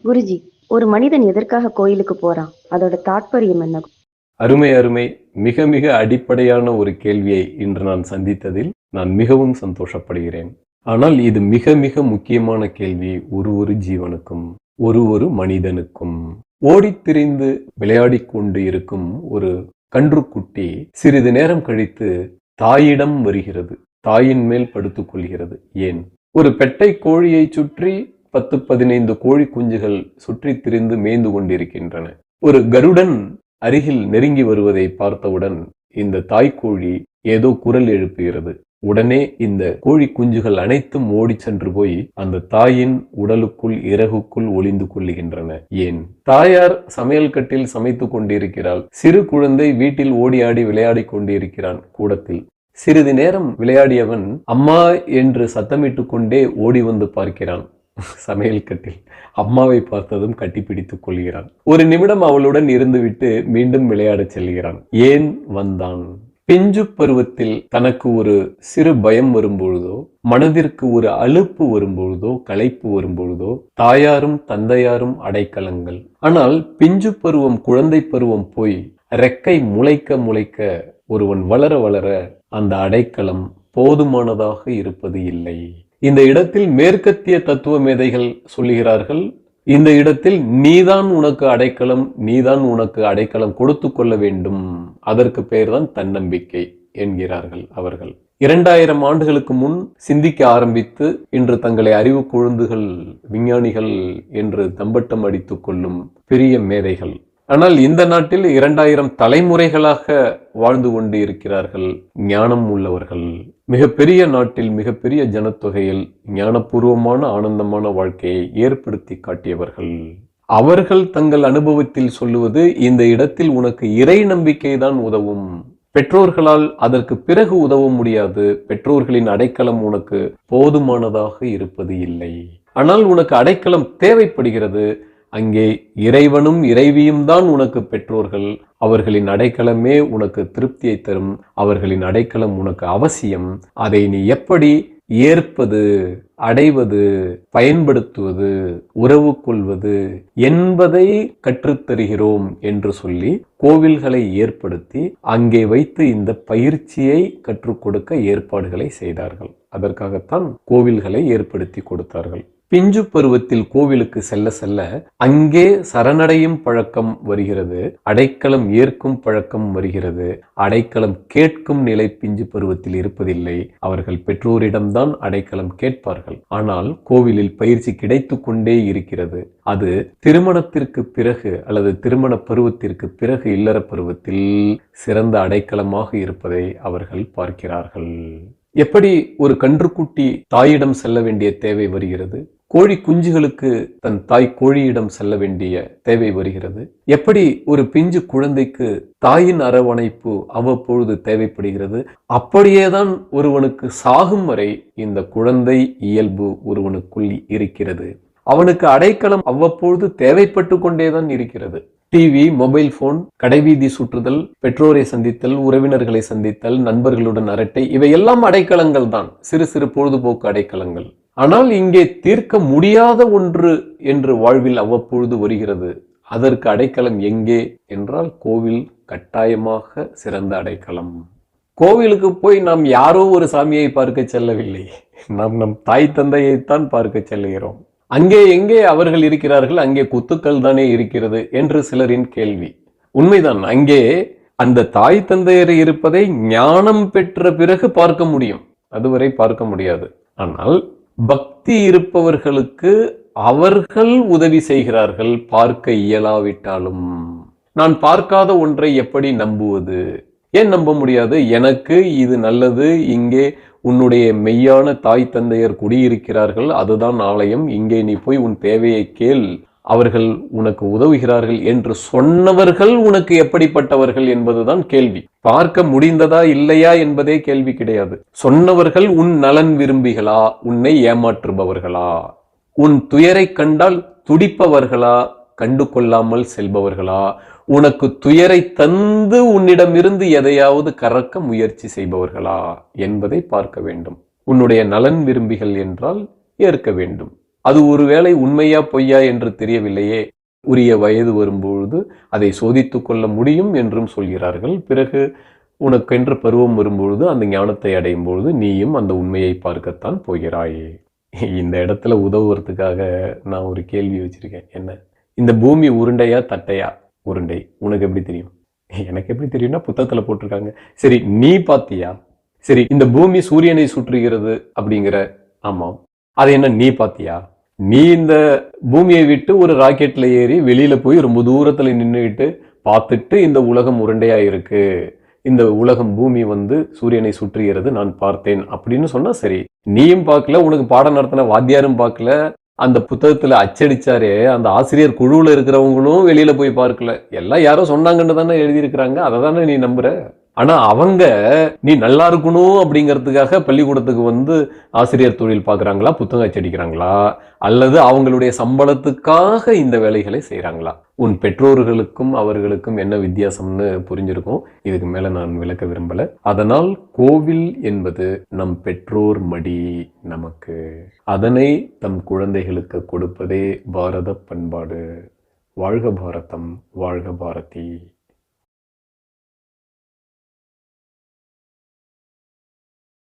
குருஜி, ஒரு மனிதன் எதற்காக கோயிலுக்கு போறான்? அதோட தாற்பயம் என்ன? அருமை அருமை. மிக மிக அடிப்படையான ஒரு கேள்வியை இன்று நான் சந்தித்ததில் நான் மிகவும் சந்தோஷப்படுகிறேன். ஆனால் இது மிக மிக முக்கியமான கேள்வி ஒரு ஜீவனுக்கும், ஒரு மனிதனுக்கும். ஓடித் திரிந்து விளையாடிக் கொண்டு இருக்கும் ஒரு கன்றுக்குட்டி சிறிது நேரம் கழித்து தாயிடம் வருகிறது. தாயின் மேல் படுத்துக் கொள்கிறது. ஏன்? ஒரு பெட்டை கோழியை சுற்றி 10, 15 கோழி குஞ்சுகள் சுற்றித் திரிந்து மேய்ந்து கொண்டிருக்கின்றன. ஒரு கருடன் அருகில் நெருங்கி வருவதை பார்த்தவுடன் இந்த தாய்க்கோழி ஏதோ குரல் எழுப்புகிறது. உடனே இந்த கோழி குஞ்சுகள் அனைத்தும் ஓடி சென்று போய் அந்த தாயின் உடலுக்குள் இறகுக்குள் ஒளிந்து கொள்ளுகின்றன. ஏன்? தாயார் சமையல் கட்டில் சமைத்துக் கொண்டிருக்கிறாள். சிறு குழந்தை வீட்டில் ஓடி ஆடி விளையாடி கொண்டிருக்கிறான் கூடத்தில். சிறிது நேரம் விளையாடியவன் அம்மா என்று சத்தமிட்டு கொண்டே ஓடி வந்து பார்க்கிறான் சமையல் கட்டில். அம்மாவை பார்த்ததும் கட்டிப்பிடித்துக் கொள்கிறான். ஒரு நிமிடம் அவளுடன் இருந்துவிட்டு மீண்டும் விளையாடச் செல்கிறான். ஏன் வந்தான்? பிஞ்சு பருவத்தில் தனக்கு ஒரு சிறு பயம் வரும்பொழுதோ, மனதிற்கு ஒரு அலுப்பு வரும்பொழுதோ, களைப்பு வரும்பொழுதோ தாயாரும் தந்தையாரும் அடைக்கலங்கள். ஆனால் பிஞ்சு பருவம், குழந்தை பருவம் போய் ரெக்கை முளைக்க முளைக்க ஒருவன் வளர வளர அந்த அடைக்கலம் போதுமானதாக இருப்பது இல்லை. இந்த இடத்தில் மேற்கத்திய தத்துவ மேதைகள் சொல்லுகிறார்கள், இந்த இடத்தில் நீதான் உனக்கு அடைக்கலம், நீதான் உனக்கு அடைக்கலம் கொடுத்து கொள்ள வேண்டும். அதற்கு பெயர்தான் தன்னம்பிக்கை என்கிறார்கள் அவர்கள். 2000 ஆண்டுகளுக்கு முன் சிந்திக்க ஆரம்பித்து இன்று தங்களை அறிவு கொழுந்துகள், விஞ்ஞானிகள் என்று தம்பட்டம் அடித்துக் கொள்ளும் பெரிய மேதைகள். ஆனால் இந்த நாட்டில் 2000 தலைமுறைகளாக வாழ்ந்து கொண்டு இருக்கிறார்கள் ஞானம் உள்ளவர்கள். மிகப்பெரிய நாட்டில், மிகப்பெரிய ஜனத்தொகையில் ஞானபூர்வமான ஆனந்தமான வாழ்க்கையை ஏற்படுத்தி காட்டியவர்கள். அவர்கள் தங்கள் அனுபவத்தில் சொல்லுவது, இந்த இடத்தில் உனக்கு இறை நம்பிக்கை தான் உதவும். பெற்றோர்களால் அதற்கு பிறகு உதவ முடியாது. பெற்றோர்களின் அடைக்கலம் உனக்கு போதுமானதாக இருப்பது இல்லை. ஆனால் உனக்கு அடைக்கலம் தேவைப்படுகிறது. அங்கே இறைவனும் இறைவியும் தான் உனக்கு பெற்றோர்கள். அவர்களின் அடைக்கலமே உனக்கு திருப்தியை தரும். அவர்களின் அடைக்கலம் உனக்கு அவசியம். அதை நீ எப்படி ஏற்பது, அடைவது, பயன்படுத்துவது, உறவு கொள்வது என்பதை கற்றுத்தருகிறோம் என்று சொல்லி கோவில்களை ஏற்படுத்தி அங்கே வைத்து இந்த பயிற்சியை கற்றுக் கொடுக்க ஏற்பாடுகளை செய்தார்கள். அதற்காகத்தான் கோவில்களை ஏற்படுத்தி கொடுத்தார்கள். பிஞ்சு பருவத்தில் கோவிலுக்கு செல்ல செல்ல அங்கே சரணடையும் பழக்கம் வருகிறது, அடைக்கலம் ஏற்கும் பழக்கம் வருகிறது. அடைக்கலம் கேட்கும் நிலை பிஞ்சு பருவத்தில் இருப்பதில்லை. அவர்கள் பெற்றோரிடம்தான் அடைக்கலம் கேட்பார்கள். ஆனால் கோவிலில் பயிற்சி கிடைத்து கொண்டே இருக்கிறது. அது திருமணத்திற்கு பிறகு அல்லது திருமண பருவத்திற்கு பிறகு இல்லற பருவத்தில் சிறந்த அடைக்கலமாக இருப்பதை அவர்கள் பார்க்கிறார்கள். எப்படி ஒரு கன்றுக்குட்டி தாயிடம் செல்ல வேண்டிய தேவை வருகிறது, கோழி குஞ்சுகளுக்கு தன் தாய் கோழியிடம் செல்ல வேண்டிய தேவை வருகிறது, எப்படி ஒரு பிஞ்சு குழந்தைக்கு தாயின் அரவணைப்பு அவ்வப்பொழுது தேவைப்படுகிறது, அப்படியேதான் ஒருவனுக்கு சாகும் வரை இந்த குழந்தை இயல்பு ஒருவனுக்குள் இருக்கிறது. அவனுக்கு அடைக்கலம் அவ்வப்பொழுது தேவைப்பட்டு கொண்டேதான் இருக்கிறது. டிவி, மொபைல் போன், கடைவீதி சுற்றுதல், பெற்றோரை சந்தித்தல், உறவினர்களை சந்தித்தல், நண்பர்களுடன் அரட்டை, இவையெல்லாம் அடைக்கலங்கள் தான், சிறு சிறு பொழுதுபோக்கு அடைக்கலங்கள். ஆனால் இங்கே தீர்க்க முடியாத ஒன்று என்று வாழ்வில் அவ்வப்பொழுது வருகிறது. அதற்கு அடைக்கலம் எங்கே என்றால் கோவில் கட்டாயமாக சிறந்த அடைக்கலம். கோவிலுக்கு போய் நாம் யாரோ ஒரு சாமியை பார்க்க செல்லவில்லை, நாம் நம் தாய் தந்தையைத்தான் பார்க்க செல்கிறோம். அங்கே எங்கே அவர்கள் இருக்கிறார்கள், அங்கே குத்துக்கள் தானே இருக்கிறது என்று சிலரின் கேள்வி. உண்மைதான், அங்கே அந்த தாய் தந்தையர் இருப்பதை ஞானம் பெற்ற பிறகு பார்க்க முடியும், அதுவரை பார்க்க முடியாது. ஆனால் பக்தி இருப்பவர்களுக்கு அவர்கள் உதவி செய்கிறார்கள் பார்க்க இயலாவிட்டாலும். நான் பார்க்காத ஒன்றை எப்படி நம்புவது? ஏன் நம்ப முடியாது? எனக்கு இது நல்லது, இங்கே உன்னுடைய மெய்யான தாய் தந்தையர் குடியிருக்கிறார்கள், அதுதான் ஆலயம், இங்கே நீ போய் உன் தேவையை கேள், அவர்கள் உனக்கு உதவுகிறார்கள் என்று சொன்னவர்கள் உனக்கு எப்படிப்பட்டவர்கள் என்பதுதான் கேள்வி. பார்க்க முடிந்ததா இல்லையா என்பதே கேள்வி கிடையாது. சொன்னவர்கள் உன் நலன் விரும்பிகளா, உன்னை ஏமாற்றுபவர்களா, உன் துயரை கண்டால் துடிப்பவர்களா, கண்டு கொள்ளாமல் செல்பவர்களா, உனக்கு துயரை தந்து உன்னிடமிருந்து எதையாவது கறக்க முயற்சி செய்பவர்களா என்பதை பார்க்க வேண்டும். உன்னுடைய நலன் விரும்பிகள் என்றால் ஏற்க வேண்டும். அது ஒருவேளை உண்மையா பொய்யா என்று தெரியவில்லையே. உரிய வயது வரும்பொழுது அதை சோதித்துக் கொள்ள முடியும் என்றும் சொல்கிறார்கள். பிறகு உனக்கென்று பருவம் வரும்பொழுது அந்த ஞானத்தை அடையும் பொழுது நீயும் அந்த உண்மையை பார்க்கத்தான் போகிறாய். இந்த இடத்துல உதவுறதுக்காக நான் ஒரு கேள்வி வச்சிருக்கேன். என்ன? இந்த பூமி உருண்டையா தட்டையா? உருண்டை. உனக்கு எப்படி தெரியும்? எனக்கு எப்படி தெரியும்னா புத்தகத்துல போட்டிருக்காங்க. சரி, நீ பாத்தியா? சரி, இந்த பூமி சூரியனை சுற்றுகிறது அப்படிங்கிற. ஆமாம். அது என்ன நீ பாத்தியா? நீ இந்த பூமியை விட்டு ஒரு ராக்கெட்ல ஏறி வெளியில போய் ரொம்ப தூரத்துல நின்றுட்டு பார்த்துட்டு இந்த உலகம் உருண்டையா இருக்கு, இந்த உலகம் பூமி சூரியனை சுற்றுகிறது நான் பார்த்தேன் அப்படின்னு சொன்னா சரி. நீயும் பார்க்கல, உனக்கு பாடம் நடத்தின வாத்தியாரும் பார்க்கல, அந்த புத்தகத்துல அச்சடிச்சாரே அந்த ஆசிரியர் குழுவுல இருக்கிறவங்களும் வெளியில போய் பார்க்கல. எல்லாம் யாரோ சொன்னாங்கன்னு தானே எழுதியிருக்கிறாங்க, அதை தானே நீ நம்புற. ஆனா அவங்க நீ நல்லா இருக்கணும் அப்படிங்கிறதுக்காக பள்ளிக்கூடத்துக்கு ஆசிரியர் தொழில் பார்க்குறாங்களா, புத்தகம் அச்சடிக்கிறாங்களா, அல்லது அவங்களுடைய சம்பளத்துக்காக இந்த வேலைகளை செய்கிறாங்களா? உன் பெற்றோர்களுக்கும் அவர்களுக்கும் என்ன வித்தியாசம்னு புரிஞ்சிருக்கும். இதுக்கு மேல நான் விளக்க விரும்பல. அதனால் கோவில் என்பது நம் பெற்றோர் மடி நமக்கு. அதனை தம் குழந்தைகளுக்கு கொடுப்பதே பாரத பண்பாடு. வாழ்க பாரதம், வாழ்க பாரதி.